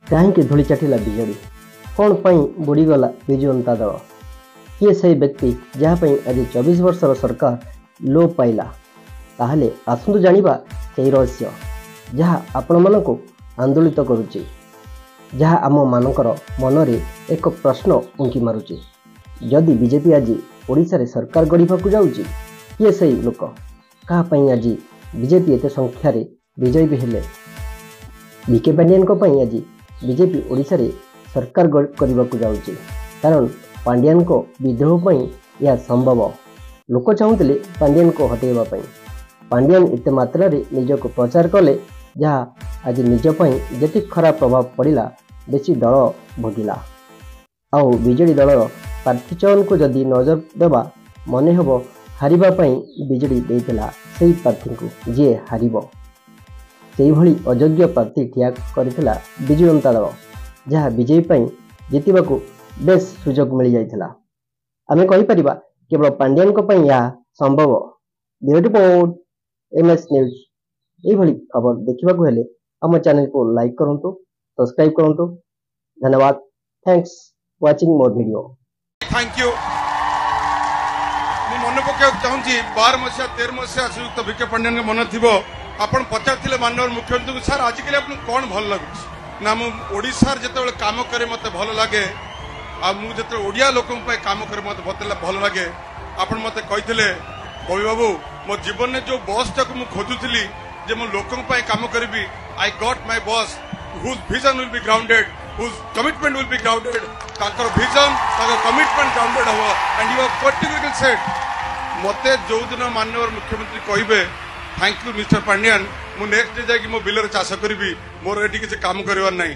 कहीं धूली चाटिला बिजेडी कौन पाई बुड़ीगला विजु जनता दल किए से व्यक्ति जहाँपाई आज 24 वर्षर सरकार लो पाइला ताहले आसतु जानिबा से रहस्य जहाँ आपण मानक आंदोलित करुच्ची जहाँ आम मानकर मनरे एक प्रश्न उंकी मारुची जदि बीजेपी आज ओडिशा रे सरकार गढ़ा जाऊँगी किए से लोक कहाँपाई आज बीजेपी एत संख्यार विजयी भी हेले बीके पांडियान आज बीजेपी ओडिशा रे सरकार करने को जाऊँगी कारण पांडियान को विद्रोह यह संभव लोक चाहूले पांडियान को हटेवा पांडियान एत मात्रा निजक प्रचार कले जहाँ आज निजपाई जी खराब प्रभाव पड़ा बेसी दल भोगिला आउ बीजेडी दल प्रार्थी चयन को जदि नजर देवा मन हम हारिबापाई बीजेडी देइथिला सेही प्रार्थी को जी हारिब से भली अयोग्य प्रार्थी ठिया करथिला बिजु जनता दल जहाँ बीजेपी जीतवा को बेस सुजोग मिल जाइथिला आमे कहि परिबा केवल पांडियान को पई यह संभव। ब्यूरो रिपोर्ट एमएस न्यूज यही भली खबर देखा हेले आम चैनल को लाइक करंतु सब्सक्राइब करंतु धन्यवाद thanks watching more video. Thank you मन पकड़ चाहूँगी 12 मसीहा 13 मसीहा श्रीयुक्त बीके पांडियान के मन थी आपन पचार माननीय मुख्यमंत्री को सर आजिकल आपन कौन भल लगुच ना मुशार जो कम करे मत भल लगे आते ओडिया लोक कम करे मत भल लगे आपन मत कही कवि बाबू मो जीवन में जो बस टाक खोजुली जे मो लोक कम करी I got my boss whose vision will be grounded whose commitment will be grounded ताकर विजन ताकर कमिटमेंट ग्राउंडेड हो and you have particularly said मते जो दिन माननीय मुख्यमंत्री कहिबे थैंक यू मिस्टर पांडियान मु नेक्स्ट डे जाकि मो बिलर चाष करी मोर एटी किसी काम करवार नहीं।